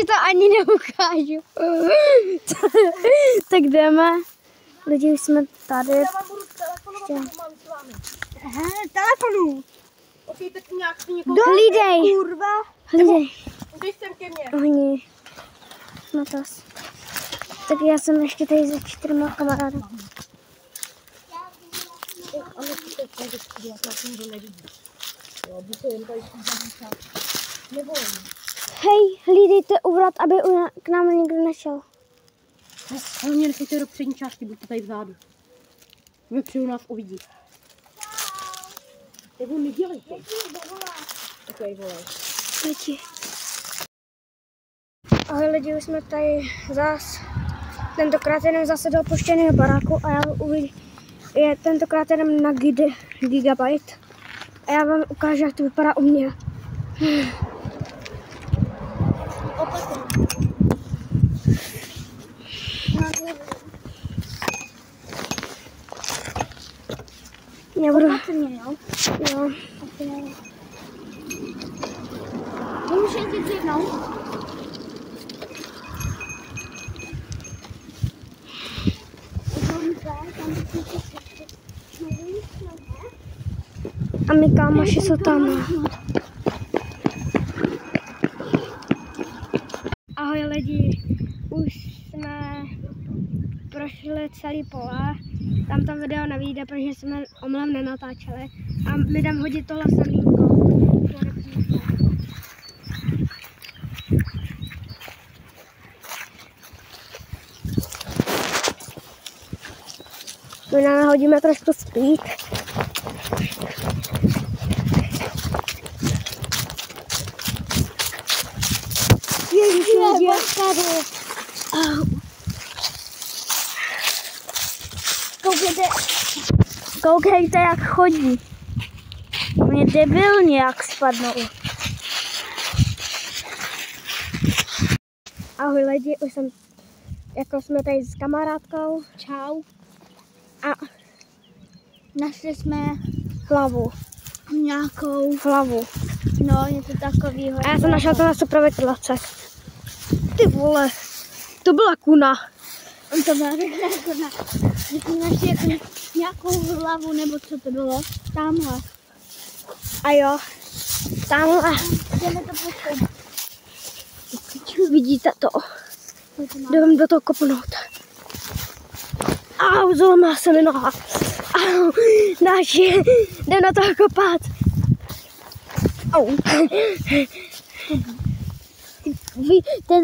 To ani neukážu. Tak jdeme. Lidi, už jsme tady. Já vám budu telefonovat, mám s vámi. Telefonu. Ok, tak nějak si někoho... Hlídej. Kurva. Hlídej. Jdeš sem ke mně. Ohni. Matas. Tak já jsem ještě tady se 4 kamarády. Ale ty to je vždycky, já to nikdo nevidí. Jo, buď to jen tady čas. Nebojím. Hej, hlídejte uvrat, aby k nám nikdo nešel. Hlavně nechejte do přední části, buďte tady vzadu. Vepředu nás uvidí. Nebo nedělejte. Takový volej. Lidi. Ahoj lidi, už jsme tady zas. Tentokrát jdem zase do opuštěného baráku a já tentokrát jdem na Gigabyte. A já vám ukážu, jak to vypadá u mě. Já budu... Jo. Můžeš jít jednou? A my kámoši jsou tam. Ahoj lidi, už jsme prošli celý pole. Tam to video nevyjde, protože jsme omylem nenatáčeli. A my jdem hodit tohle semínko. My nahodíme trošku speed. Koukejte, jak chodí. Mě debilně jak spadnou. Ahoj lidi, už jsem, jako jsme tady s kamarádkou. Čau. A našli jsme hlavu. Nějakou hlavu. No, něco takového. A já jsem našel to na super vytlaček. Ty vole, to byla kuna. To byla kuna. My jsme našli jako nějakou hlavu, nebo co to bylo? Tamhle. A jo, tamhle. Jdeme to postavit. Vidíte to? Jdeme do toho kopnout. Au, zlomila se mi noha. Au, naši, jdem na toho kopat. Au. Ten